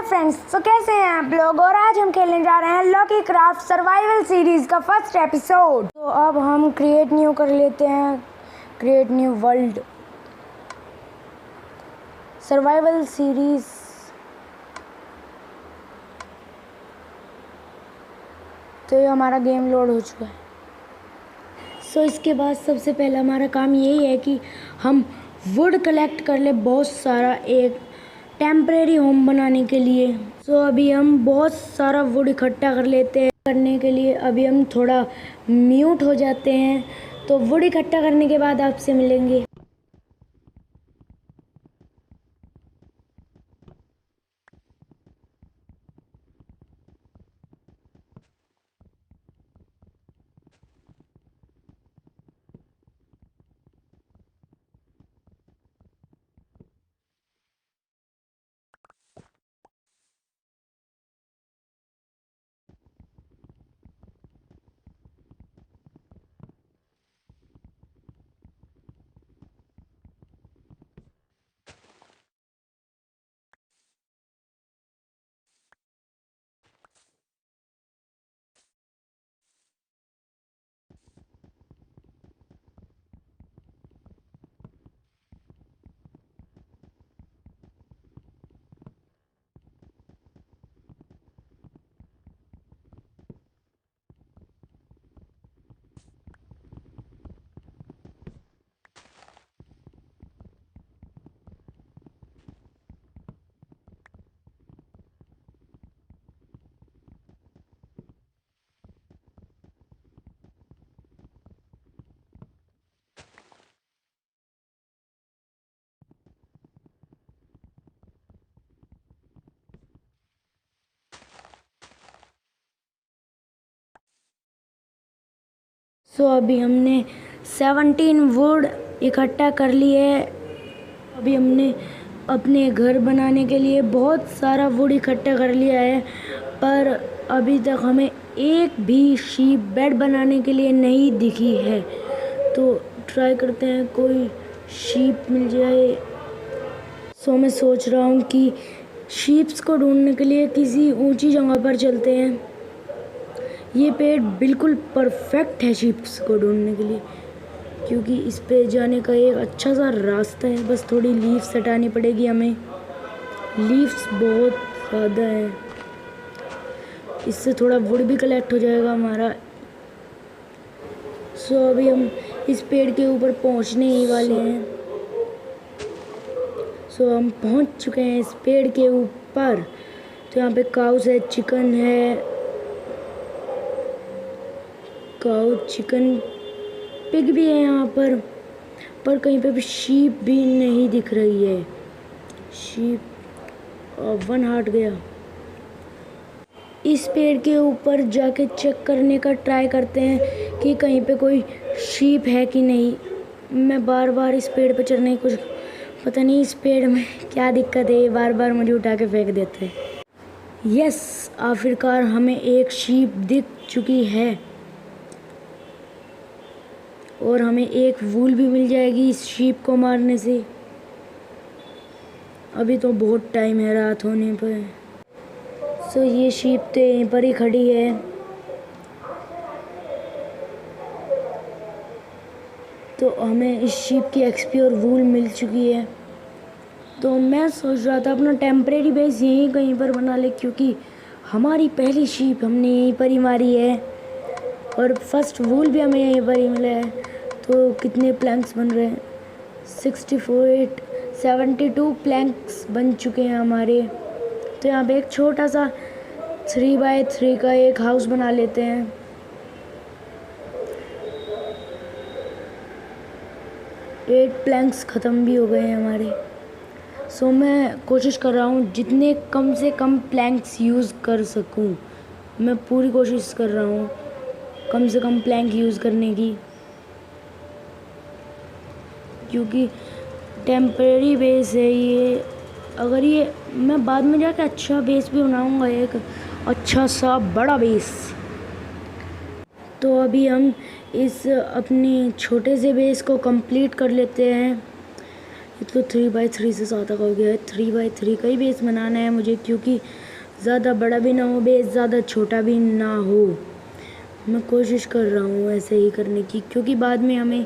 Friends, तो कैसे हैं आप लोग। और आज हम खेलने जा रहे हैं लकी क्राफ्ट सर्वाइवल सीरीज का फर्स्ट एपिसोड। तो अब हम क्रिएट न्यू कर लेते हैं, create new world survival series. तो ये हमारा गेम लोड हो चुका है। सो इसके बाद सबसे पहला हमारा काम यही है कि हम वुड कलेक्ट कर ले बहुत सारा, एक टेम्परेरी होम बनाने के लिए। सो अभी हम बहुत सारा वुड इकट्ठा कर लेते हैं। करने के लिए अभी हम थोड़ा म्यूट हो जाते हैं। तो वुड इकट्ठा करने के बाद आपसे मिलेंगे। सो अभी हमने 17 वुड इकट्ठा कर लिए है। अभी हमने अपने घर बनाने के लिए बहुत सारा वुड इकट्ठा कर लिया है, पर अभी तक हमें एक भी शीप बेड बनाने के लिए नहीं दिखी है। तो ट्राई करते हैं कोई शीप मिल जाए। सो मैं सोच रहा हूँ कि शीप्स को ढूंढने के लिए किसी ऊंची जगह पर चलते हैं। ये पेड़ बिल्कुल परफेक्ट है शीप्स को ढूंढने के लिए, क्योंकि इस पे जाने का एक अच्छा सा रास्ता है। बस थोड़ी लीव्स हटानी पड़ेगी हमें, लीव्स बहुत ज़्यादा है। इससे थोड़ा वुड भी कलेक्ट हो जाएगा हमारा। सो अभी हम इस पेड़ के ऊपर पहुंचने ही वाले हैं। सो हम पहुंच चुके हैं इस पेड़ के ऊपर। तो यहाँ पे काउस है, चिकन है, काउ चिकन पिग भी है यहाँ पर कहीं पे भी शीप भी नहीं दिख रही है। शीप वन हार्ट गया। इस पेड़ के ऊपर जाके चेक करने का ट्राई करते हैं कि कहीं पे कोई शीप है कि नहीं। मैं बार बार इस पेड़ पे चढ़ने की कुछ पता नहीं इस पेड़ में क्या दिक्कत है, बार बार मुझे उठा के फेंक देते हैं। यस, आखिरकार हमें एक शीप दिख चुकी है और हमें एक वूल भी मिल जाएगी इस शीप को मारने से। अभी तो बहुत टाइम है रात होने पर। सो ये शीप तो यहीं पर ही खड़ी है। तो हमें इस शीप की एक्सपी और वूल मिल चुकी है। तो मैं सोच रहा था अपना टेम्परेरी बेस यहीं कहीं पर बना ले, क्योंकि हमारी पहली शीप हमने यहीं पर ही मारी है और फर्स्ट वूल भी हमें यहीं पर ही मिला है। तो कितने प्लैंक्स बन रहे हैं? 72 प्लैंक्स बन चुके हैं हमारे। तो यहाँ पे एक छोटा सा 3x3 का एक हाउस बना लेते हैं। एट प्लैंक्स ख़त्म भी हो गए हैं हमारे। सो मैं कोशिश कर रहा हूँ जितने कम से कम प्लैंक्स यूज़ कर सकूँ। मैं पूरी कोशिश कर रहा हूँ कम से कम प्लैंक यूज़ करने की, क्योंकि टेम्परेरी बेस है ये। अगर ये मैं बाद में जाके अच्छा बेस भी बनाऊँगा, एक अच्छा सा बड़ा बेस। तो अभी हम इस अपनी छोटे से बेस को कंप्लीट कर लेते हैं। ये तो 3x3 से ज़्यादा का हो गया है। 3x3 का ही बेस बनाना है मुझे, क्योंकि ज़्यादा बड़ा भी ना हो बेस, ज़्यादा छोटा भी ना हो। मैं कोशिश कर रहा हूँ ऐसे ही करने की, क्योंकि बाद में हमें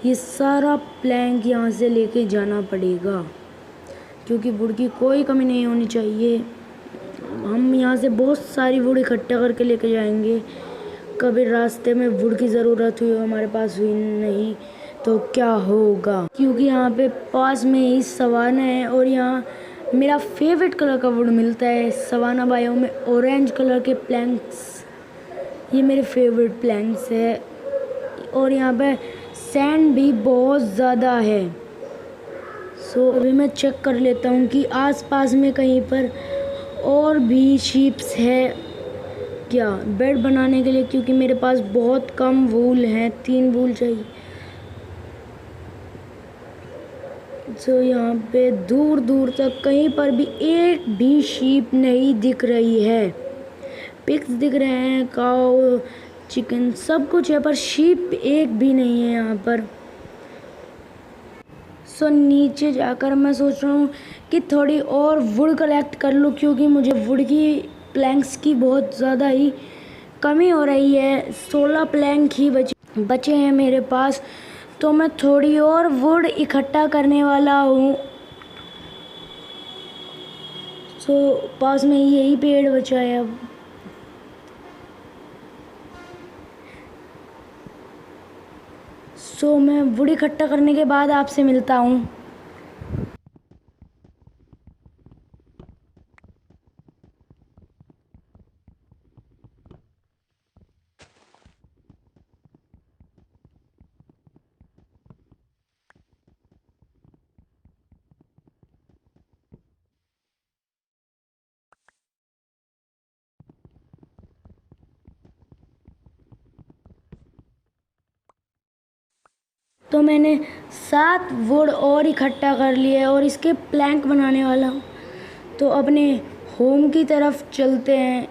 ये सारा प्लैंक यहाँ से लेके जाना पड़ेगा, क्योंकि वुड की कोई कमी नहीं होनी चाहिए। हम यहाँ से बहुत सारी वुड इकट्ठा करके लेके जाएंगे। कभी रास्ते में वुड की ज़रूरत हुई, हमारे पास हुई नहीं तो क्या होगा, क्योंकि यहाँ पे पास में ही सवाना है और यहाँ मेरा फेवरेट कलर का वुड मिलता है। सवाना बायो में ऑरेंज कलर के प्लैंक्स, ये मेरे फेवरेट प्लैंक्स है। और यहाँ पे सैंड भी बहुत ज़्यादा है। सो अभी मैं चेक कर लेता हूँ कि आसपास में कहीं पर और भी शीप्स है क्या बेड बनाने के लिए, क्योंकि मेरे पास बहुत कम वूल हैं, 3 वूल चाहिए। सो यहाँ पे दूर दूर तक कहीं पर भी एक भी शीप नहीं दिख रही है। पिग्स दिख रहे हैं, काऊ, चिकन सब कुछ है, पर शीप एक भी नहीं है यहाँ पर। सो नीचे जाकर मैं सोच रहा हूँ कि थोड़ी और वुड कलेक्ट कर लूँ, क्योंकि मुझे वुड की प्लैंक्स की बहुत ज़्यादा ही कमी हो रही है। 16 प्लैंक ही बचे हैं मेरे पास, तो मैं थोड़ी और वुड इकट्ठा करने वाला हूँ। सो पास में यही पेड़ बचा है अब। सो मैं वुड इकट्ठा करने के बाद आपसे मिलता हूँ। तो मैंने 7 वुड और इकट्ठा कर लिए और इसके प्लैंक बनाने वाला हूँ। तो अपने होम की तरफ चलते हैं।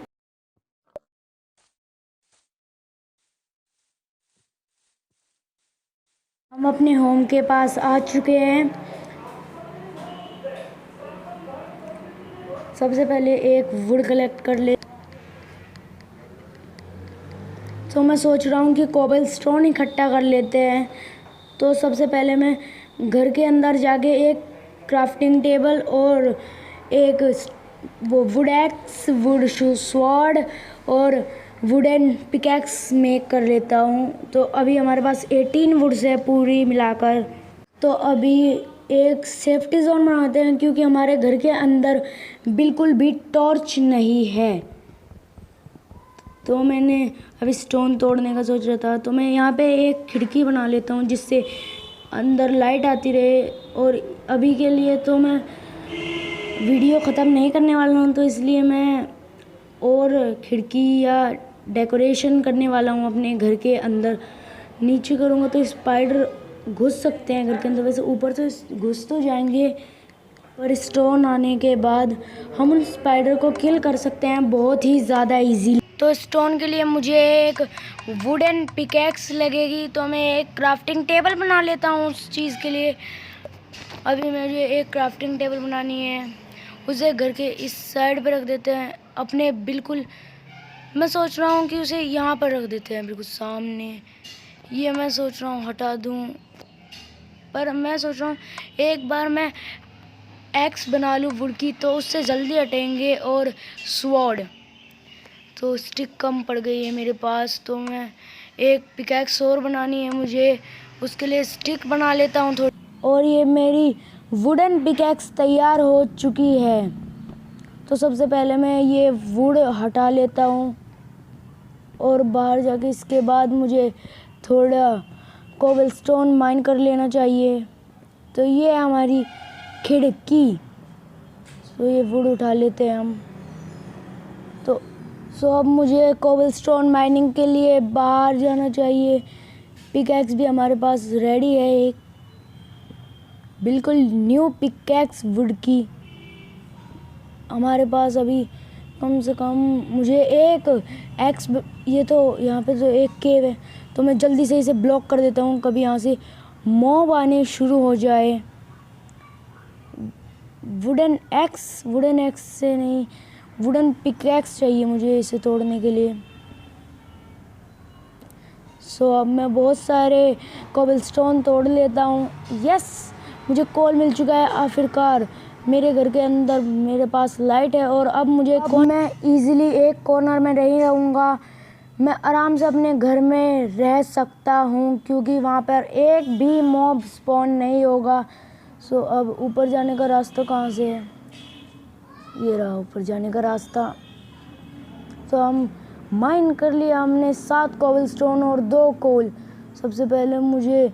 हम अपने होम के पास आ चुके हैं। सबसे पहले एक वुड कलेक्ट कर ले। तो मैं सोच रहा हूँ कि कोबल स्टोन इकट्ठा कर लेते हैं। तो सबसे पहले मैं घर के अंदर जाके एक क्राफ्टिंग टेबल और एक वो वुड एक्स, वुड स्वॉर्ड और वुडन पिकैक्स मेक कर लेता हूँ। तो अभी हमारे पास 18 वुड्स है पूरी मिलाकर। तो अभी एक सेफ्टी जोन बनाते हैं, क्योंकि हमारे घर के अंदर बिल्कुल भी टॉर्च नहीं है। तो मैंने अभी स्टोन तोड़ने का सोच रहा था, तो मैं यहाँ पे एक खिड़की बना लेता हूँ जिससे अंदर लाइट आती रहे। और अभी के लिए तो मैं वीडियो ख़त्म नहीं करने वाला हूँ, तो इसलिए मैं और खिड़की या डेकोरेशन करने वाला हूँ अपने घर के अंदर। नीचे करूँगा तो स्पाइडर घुस सकते हैं घर के अंदर, वैसे ऊपर से घुस तो जाएंगे, पर स्टोन आने के बाद हम उन स्पाइडर को किल कर सकते हैं बहुत ही ज़्यादा इजीली। तो स्टोन के लिए मुझे एक वुडन पिकैक्स लगेगी, तो मैं एक क्राफ्टिंग टेबल बना लेता हूँ उस चीज़ के लिए। अभी मुझे एक क्राफ्टिंग टेबल बनानी है, उसे घर के इस साइड पे रख देते हैं अपने बिल्कुल। मैं सोच रहा हूँ कि उसे यहाँ पर रख देते हैं बिल्कुल सामने। ये मैं सोच रहा हूँ हटा दूँ, पर मैं सोच रहा हूँ एक बार मैं एक्स बना लूँ वुड की, तो उससे जल्दी हटेंगे। और स्वॉर्ड तो स्टिक कम पड़ गई है मेरे पास, तो मैं एक पिकैक्स और बनानी है मुझे, उसके लिए स्टिक बना लेता हूँ थोड़ी। और ये मेरी वुडन पिकैक्स तैयार हो चुकी है। तो सबसे पहले मैं ये वुड हटा लेता हूँ और बाहर जाके इसके बाद मुझे थोड़ा कोबलस्टोन माइन कर लेना चाहिए। तो ये है हमारी खिड़की। तो ये वुड उठा लेते हैं हम। तो अब मुझे कोबलस्टोन माइनिंग के लिए बाहर जाना चाहिए। पिकैक्स भी हमारे पास रेडी है, एक बिल्कुल न्यू पिकैक्स वुड की हमारे पास अभी। कम से कम मुझे एक एक्स, ये तो यहाँ पे तो एक केव है, तो मैं जल्दी से इसे ब्लॉक कर देता हूँ, कभी यहाँ से मॉब आने शुरू हो जाए। वुडन एक्स से नहीं, वुडन पिकैक्स चाहिए मुझे इसे तोड़ने के लिए। सो अब मैं बहुत सारे कोबलस्टोन तोड़ लेता हूँ। यस, मुझे कोल मिल चुका है आखिरकार। मेरे घर के अंदर मेरे पास लाइट है और अब मैं इजीली एक कॉर्नर में नहीं रहूँगा। मैं आराम से अपने घर में रह सकता हूँ क्योंकि वहाँ पर एक भी मॉब स्पॉन नहीं होगा। सो अब ऊपर जाने का रास्ता कहाँ से है? ये रहा ऊपर जाने का रास्ता। तो हम माइन कर लिया हमने 7 कोबलस्टोन और 2 कोल। सबसे पहले मुझे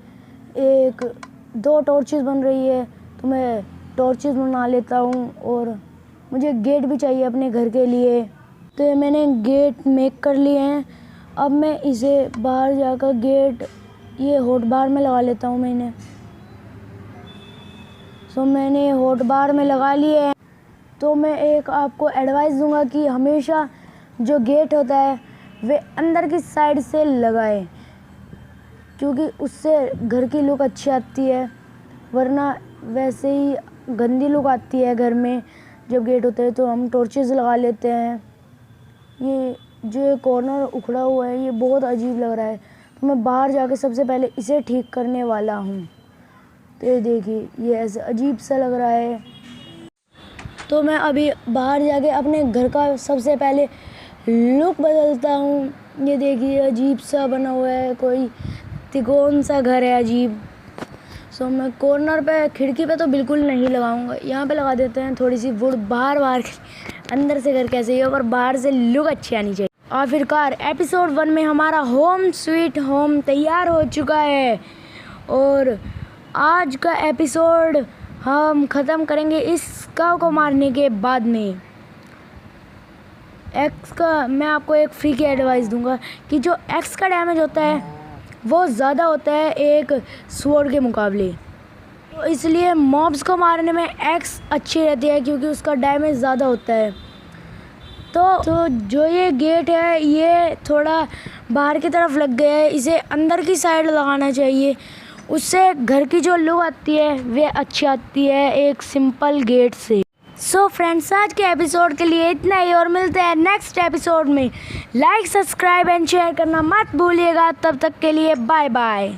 2 टॉर्चेस बन रही है तो मैं टॉर्चेस बना लेता हूँ और मुझे गेट भी चाहिए अपने घर के लिए। तो ये मैंने गेट मेक कर लिए हैं। अब मैं इसे बाहर जाकर गेट ये हॉट बार में लगा लेता हूँ मैंने। सो मैंने हॉट बार में लगा लिए हैं। तो मैं एक आपको एडवाइस दूंगा कि हमेशा जो गेट होता है वे अंदर की साइड से लगाएं क्योंकि उससे घर की लुक अच्छी आती है, वरना वैसे ही गंदी लुक आती है घर में जब गेट होता है। तो हम टॉर्चेस लगा लेते हैं। ये जो कॉर्नर उखड़ा हुआ है ये बहुत अजीब लग रहा है तो मैं बाहर जाके सबसे पहले इसे ठीक करने वाला हूँ। तो ये देखिए ये ऐसे अजीब सा लग रहा है। तो मैं अभी बाहर जाके अपने घर का सबसे पहले लुक बदलता हूँ। ये देखिए अजीब सा बना हुआ है, कोई तिकोन सा घर है अजीब। सो मैं कॉर्नर पे खिड़की पे तो बिल्कुल नहीं लगाऊंगा, यहाँ पे लगा देते हैं थोड़ी सी वुड। बाहर अंदर से घर कैसे ही हो पर बाहर से लुक अच्छी आनी चाहिए। आखिरकार एपिसोड 1 में हमारा होम स्वीट होम तैयार हो चुका है और आज का एपिसोड हम ख़त्म करेंगे इस काऊ को मारने के बाद में। एक्स का मैं आपको एक फ्री की एडवाइस दूंगा कि जो एक्स का डैमेज होता है वो ज़्यादा होता है एक स्वॉर्ड के मुकाबले। तो इसलिए मॉब्स को मारने में एक्स अच्छी रहती है क्योंकि उसका डैमेज ज़्यादा होता है। तो जो ये गेट है ये थोड़ा बाहर की तरफ लग गया है, इसे अंदर की साइड लगाना चाहिए। उससे घर की जो लुक आती है वे अच्छी आती है एक सिंपल गेट से। सो फ्रेंड्स, आज के एपिसोड के लिए इतना ही और मिलते हैं नेक्स्ट एपिसोड में। लाइक, सब्सक्राइब एंड शेयर करना मत भूलिएगा। तब तक के लिए बाय बाय।